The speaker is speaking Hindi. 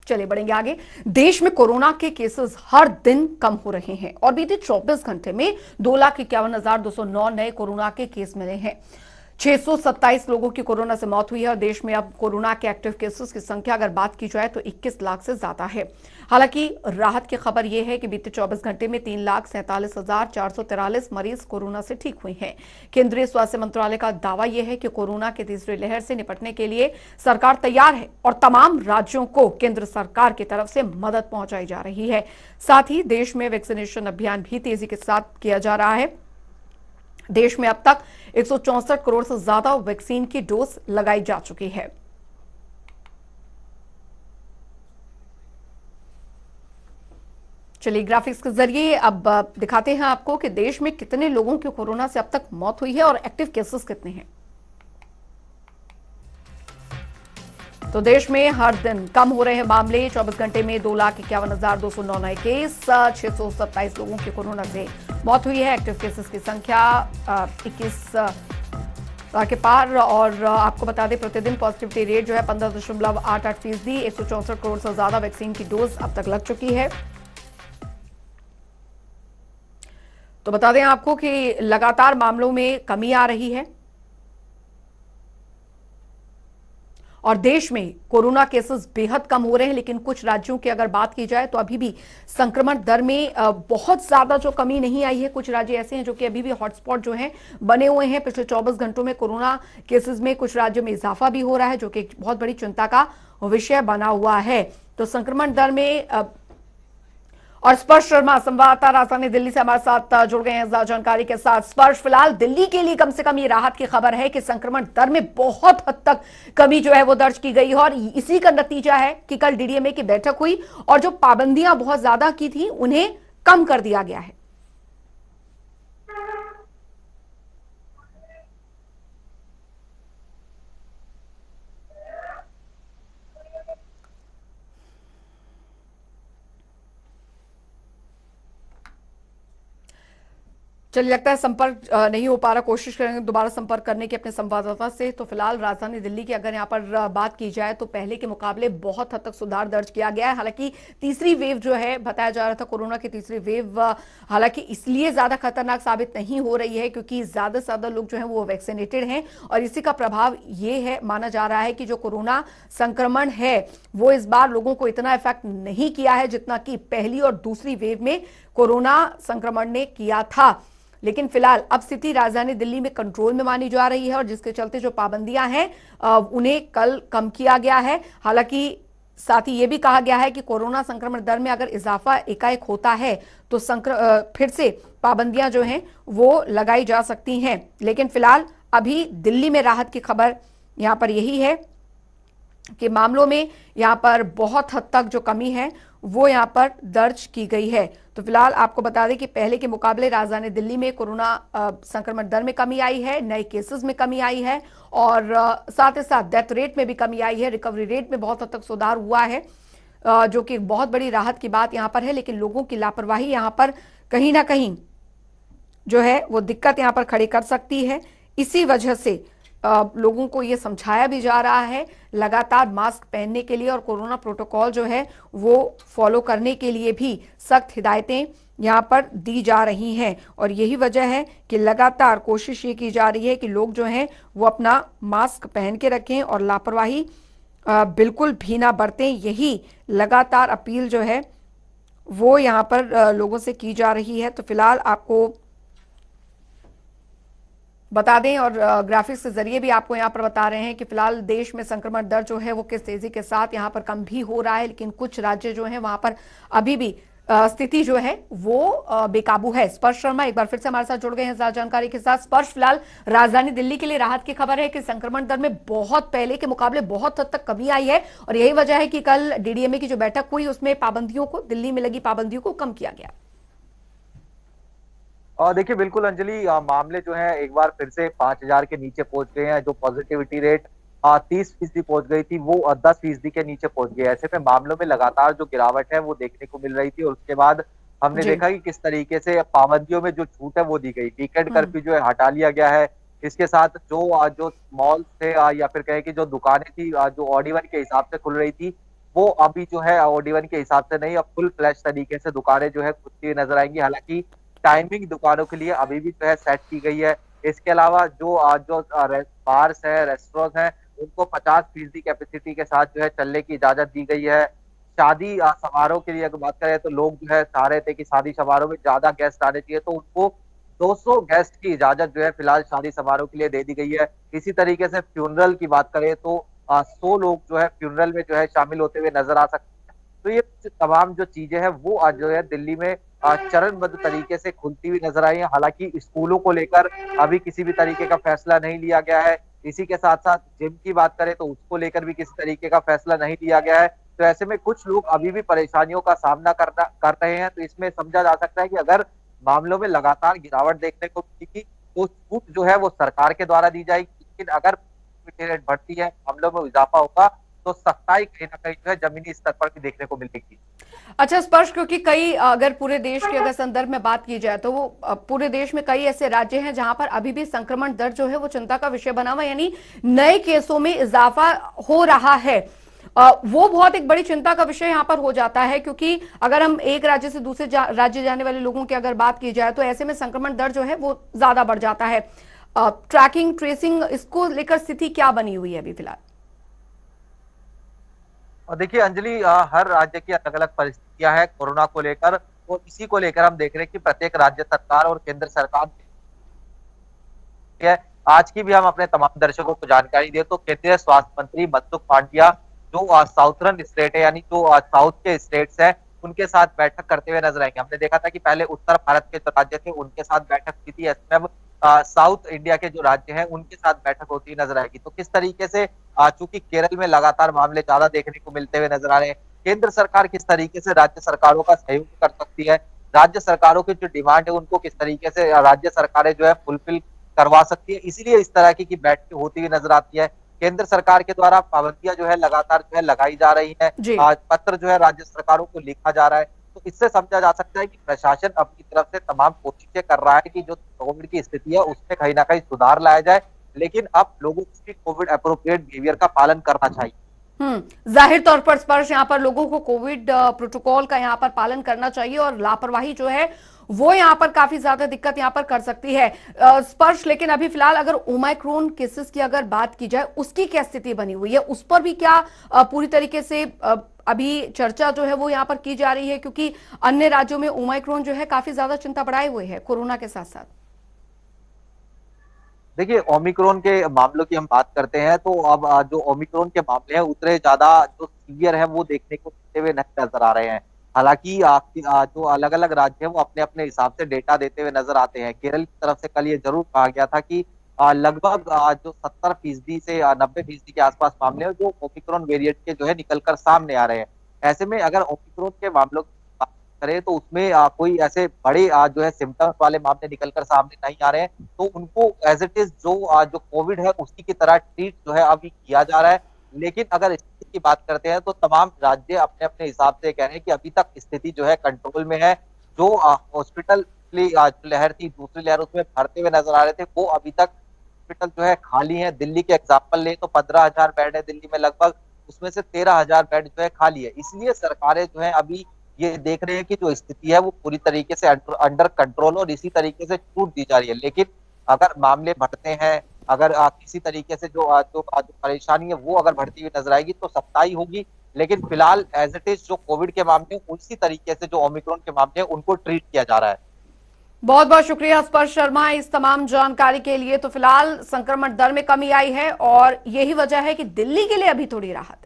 चलिए बढ़ेंगे आगे। देश में कोरोना के केसेस हर दिन कम हो रहे हैं और बीते 24 घंटे में 2,51,209 नए कोरोना के केस मिले हैं। 627 लोगों की कोरोना से मौत हुई है और देश में अब कोरोना के एक्टिव केसेस की संख्या अगर बात की जाए तो 21 लाख से ज्यादा है। हालांकि राहत की खबर यह है कि बीते 24 घंटे में 3,47,443 मरीज कोरोना से ठीक हुए हैं। केंद्रीय स्वास्थ्य मंत्रालय का दावा यह है कि कोरोना की तीसरी लहर से निपटने के लिए सरकार तैयार है और तमाम राज्यों को केंद्र सरकार की तरफ से मदद पहुंचाई जा रही है। साथ ही देश में वैक्सीनेशन अभियान भी तेजी के साथ किया जा रहा है। देश में अब तक 164 करोड़ से ज्यादा वैक्सीन की डोज लगाई जा चुकी है। चलिए ग्राफिक्स के जरिए अब दिखाते हैं आपको कि देश में कितने लोगों की कोरोना से अब तक मौत हुई है और एक्टिव केसेस कितने हैं। तो देश में हर दिन कम हो रहे हैं मामले। 24 घंटे में 2,51,209 नए केस, 627 लोगों की कोरोना से मौत हुई है। एक्टिव केसेस की संख्या 21 के पार। और आपको बता दें प्रतिदिन पॉजिटिविटी रेट जो है 15.88%। 164 करोड़ से ज्यादा वैक्सीन की डोज अब तक लग चुकी है। तो बता दें आपको कि लगातार मामलों में कमी आ रही है और देश में कोरोना केसेस बेहद कम हो रहे हैं। लेकिन कुछ राज्यों की अगर बात की जाए तो अभी भी संक्रमण दर में बहुत ज्यादा जो कमी नहीं आई है। कुछ राज्य ऐसे हैं जो कि अभी भी हॉटस्पॉट जो हैं बने हुए हैं। पिछले 24 घंटों में कोरोना केसेस में कुछ राज्यों में इजाफा भी हो रहा है, जो कि एक बहुत बड़ी चिंता का विषय बना हुआ है। तो संक्रमण दर में और स्पर्श शर्मा संवाददाता राजधानी दिल्ली से हमारे साथ जुड़ गए हैं ज्यादा जानकारी के साथ। स्पर्श, फिलहाल दिल्ली के लिए कम से कम ये राहत की खबर है कि संक्रमण दर में बहुत हद तक कमी जो है वो दर्ज की गई है और इसी का नतीजा है कि कल डीडीएमए की बैठक हुई और जो पाबंदियां बहुत ज्यादा की थी उन्हें कम कर दिया गया है। चलिए लगता है संपर्क नहीं हो पा रहा, कोशिश करेंगे दोबारा संपर्क करने की अपने संवाददाता से। तो फिलहाल राजधानी दिल्ली की अगर यहाँ पर बात की जाए तो पहले के मुकाबले बहुत हद तक सुधार दर्ज किया गया है। हालांकि तीसरी वेव जो है बताया जा रहा था कोरोना की तीसरी वेव हालांकि इसलिए ज्यादा खतरनाक साबित नहीं हो रही है क्योंकि ज्यादा से ज्यादा लोग जो है वो वैक्सीनेटेड हैं और इसी का प्रभाव ये है माना जा रहा है कि जो कोरोना संक्रमण है वो इस बार लोगों को इतना इफेक्ट नहीं किया है जितना कि पहली और दूसरी वेव में कोरोना संक्रमण ने किया था। लेकिन फिलहाल अब स्थिति राजधानी दिल्ली में कंट्रोल में मानी जा रही है और जिसके चलते जो पाबंदियां हैं उन्हें कल कम किया गया है। हालांकि साथ ही यह भी कहा गया है कि कोरोना संक्रमण दर में अगर इजाफा एकाएक होता है तो फिर से पाबंदियां जो हैं वो लगाई जा सकती हैं। लेकिन फिलहाल अभी दिल्ली में राहत की खबर यहां पर यही है कि मामलों में यहां पर बहुत हद तक जो कमी है वो यहां पर दर्ज की गई है। तो फिलहाल आपको बता दें कि पहले के मुकाबले राजधानी दिल्ली में कोरोना संक्रमण दर में कमी आई है, नए केसेस में कमी आई है और साथ ही साथ डेथ रेट में भी कमी आई है। रिकवरी रेट में बहुत हद तक सुधार हुआ है जो कि बहुत बड़ी राहत की बात यहां पर है। लेकिन लोगों की लापरवाही यहां पर कहीं ना कहीं जो है वो दिक्कत यहां पर खड़ी कर सकती है। इसी वजह से लोगों को ये समझाया भी जा रहा है लगातार मास्क पहनने के लिए और कोरोना प्रोटोकॉल जो है वो फॉलो करने के लिए भी सख्त हिदायतें यहां पर दी जा रही हैं। और यही वजह है कि लगातार कोशिश ये की जा रही है कि लोग जो हैं वो अपना मास्क पहन के रखें और लापरवाही बिल्कुल भी ना बरतें। यही लगातार अपील जो है वो यहां पर लोगों से की जा रही है। तो फिलहाल आपको बता दें और ग्राफिक्स के जरिए भी आपको यहां पर बता रहे हैं कि फिलहाल देश में संक्रमण दर जो है वो किस तेजी के साथ यहां पर कम भी हो रहा है। लेकिन कुछ राज्य जो हैं वहां पर अभी भी स्थिति जो है वो बेकाबू है। स्पर्श शर्मा एक बार फिर से हमारे साथ जुड़ गए हैं ज्यादा जानकारी के साथ। स्पर्श, फिलहाल राजधानी दिल्ली के लिए राहत की खबर है कि संक्रमण दर में बहुत पहले के मुकाबले बहुत हद तक कमी आई है और यही वजह है कि कल डीडीएमए की जो बैठक हुई उसमें पाबंदियों को, दिल्ली में लगी पाबंदियों को कम किया गया। देखिए बिल्कुल अंजलि, मामले जो है एक बार फिर से 5,000 के नीचे पहुंच गए हैं। जो पॉजिटिविटी रेट 30% पहुंच गई थी वो 10% के नीचे पहुंच गई है। ऐसे में मामलों में लगातार जो गिरावट है वो देखने को मिल रही थी और उसके बाद हमने देखा कि किस तरीके से पाबंदियों में जो छूट है वो दी गई। वीकेंड कर्फ्यू जो है हटा लिया गया है। इसके साथ जो जो मॉल थे या फिर कहे कि जो दुकानें थी जो ऑड इवन के हिसाब से खुल रही थी वो अभी जो है OD1 के हिसाब से नहीं, अब फुल फ्लैश तरीके से दुकानें जो है खुलती हुई नजर आएंगी। हालांकि टाइमिंग दुकानों के लिए अभी भी जो है सेट की गई है। इसके अलावा जो बार्स है, रेस्टोरेंट है, उनको 50% कैपेसिटी के साथ जो है चलने की इजाजत दी गई है। शादी समारोह के लिए अगर बात करें तो लोग जो है चाह रहे थे कि शादी समारोह में ज्यादा गेस्ट आने चाहिए, तो उनको 200 गेस्ट की इजाजत जो है फिलहाल शादी समारोह के लिए दे दी गई है। इसी तरीके से फ्यूनरल की बात करें तो 100 लोग जो है फ्यूनरल में जो है शामिल होते हुए नजर आ सकते हैं। तो ये तमाम जो चीजें हैं वो आज जो है दिल्ली में चरणबद्ध तरीके से खुलती हुई नजर आई है। हालांकि स्कूलों को लेकर अभी किसी भी तरीके का फैसला नहीं लिया गया है। इसी के साथ साथ जिम की बात करें तो उसको लेकर भी किसी तरीके का फैसला नहीं लिया गया है। तो ऐसे में कुछ लोग अभी भी परेशानियों का सामना कर रहे हैं। तो इसमें समझा जा सकता है कि अगर मामलों में लगातार गिरावट देखने को मिलेगी तो छूट जो है वो सरकार के द्वारा दी जाएगी, लेकिन अगर रेट बढ़ती है, मामलों में इजाफा होगा, तो सख्ताई कहीं ना कहीं जो है जमीनी स्तर पर भी देखने को मिलेगी। अच्छा स्पर्श, क्योंकि कई अगर पूरे देश के अगर संदर्भ में बात की जाए तो वो पूरे देश में कई ऐसे राज्य हैं जहां पर अभी भी संक्रमण दर जो है वो चिंता का विषय बना हुआ, यानी नए केसों में इजाफा हो रहा है। वो बहुत एक बड़ी चिंता का विषय यहाँ पर हो जाता है, क्योंकि अगर हम एक राज्य से दूसरे राज्य जाने वाले लोगों की अगर बात की जाए तो ऐसे में संक्रमण दर जो है वो ज्यादा बढ़ जाता है। ट्रैकिंग ट्रेसिंग इसको लेकर स्थिति क्या बनी हुई है अभी फिलहाल? और देखिए अंजलि, हर राज्य की अलग अलग परिस्थितियां हैं कोरोना को लेकर, और इसी को लेकर हम देख रहे हैं कि प्रत्येक राज्य सरकार और केंद्र सरकार है। आज की भी हम अपने तमाम दर्शकों को जानकारी दे तो केंद्रीय स्वास्थ्य मंत्री मनसुख मांडविया जो साउथर्न स्टेट है, यानी जो साउथ के स्टेट्स है, उनके साथ बैठक करते हुए नजर आएंगे। हमने देखा था कि पहले उत्तर भारत के जो राज्य थे उनके साथ बैठक की थी, ऐसे में अब साउथ इंडिया के जो राज्य हैं उनके साथ बैठक होती हुई नजर आएगी। तो किस तरीके से, चूंकि केरल में लगातार मामले ज्यादा देखने को मिलते हुए नजर आ रहे हैं, केंद्र सरकार किस तरीके से राज्य सरकारों का सहयोग कर सकती है, राज्य सरकारों की जो डिमांड है उनको किस तरीके से राज्य सरकारें जो है फुलफिल करवा सकती है, इसीलिए इस तरह की बैठकें होती हुई नजर आती है। केंद्र सरकार के द्वारा पाबंदियां जो है लगातार जो है लगाई जा रही है, पत्र जो है राज्य सरकारों को लिखा जा रहा है। तो इससे समझा जा सकता है कि प्रशासन अपनी तरफ से तमाम कोशिशें कर रहा है कि जो कोविड की स्थिति है उसमें कहीं ना कहीं सुधार लाया जाए, लेकिन अब लोगों को भी कोविड अप्रोप्रिएट बिहेवियर का पालन करना चाहिए। जाहिर तौर पर स्पर्श यहाँ पर लोगों को कोविड प्रोटोकॉल का यहाँ पर पालन करना चाहिए, और लापरवाही जो है वो यहाँ पर काफी ज्यादा दिक्कत यहाँ पर कर सकती है स्पर्श। लेकिन अभी फिलहाल अगर ओमाइक्रोन केसेस की अगर बात की जाए, उसकी क्या स्थिति बनी हुई है, उस पर भी क्या पूरी तरीके से अभी चर्चा जो है वो यहाँ पर की जा रही है, क्योंकि अन्य राज्यों में ओमाइक्रोन जो है काफी ज्यादा चिंता बढ़ाए हुए है कोरोना के साथ साथ। देखिए ओमिक्रॉन के मामलों की हम बात करते हैं तो अब जो ओमिक्रॉन के मामले हैं उतने ज्यादा जो सीवियर है वो देखने को मिलते हुए नहीं नजर आ रहे हैं। हालांकि जो अलग अलग राज्य हैं वो अपने अपने हिसाब से डेटा देते हुए नजर आते हैं। केरल की तरफ से कल ये जरूर कहा गया था कि लगभग जो 70% से 90% के आसपास मामले हैं जो ओमिक्रॉन वेरिएंट के जो है निकलकर सामने आ रहे हैं। ऐसे में अगर ओमिक्रॉन के मामलों करें तो उसमें कोई ऐसे बड़े जो है सिम्टम्स वाले मामले निकलकर सामने नहीं आ रहे हैं, तो उनको एज इट इज जो कोविड है उसी की तरह ट्रीट जो है अभी किया जा रहा है। लेकिन अगर स्थिति की बात करते हैं तो तमाम राज्य अपने अपने हिसाब से कह रहे हैं कि अभी तक स्थिति जो है कंट्रोल में है। जो हॉस्पिटल लहर थी, दूसरी लहर उसमें भरते हुए नजर आ रहे थे, वो अभी तक हॉस्पिटल जो है खाली है। दिल्ली के एग्जाम्पल ले तो 15,000 बेड है दिल्ली में लगभग, उसमें से 13,000 बेड जो है खाली है। इसलिए सरकारें जो है अभी ये देख रहे हैं कि जो स्थिति है वो पूरी तरीके से अंडर कंट्रोल और इसी तरीके से छूट दी जा रही है। लेकिन अगर मामले बढ़ते हैं, अगर किसी तरीके से जो परेशानी है वो अगर बढ़ती हुई नजर आएगी तो सख्ताई होगी। लेकिन फिलहाल एज इट इज जो कोविड के मामले उसी तरीके से जो ओमिक्रॉन के मामले उनको ट्रीट किया जा रहा है। बहुत बहुत शुक्रिया स्पर्श शर्मा इस तमाम जानकारी के लिए। तो फिलहाल संक्रमण दर में कमी आई है और यही वजह है कि दिल्ली के लिए अभी थोड़ी राहत है।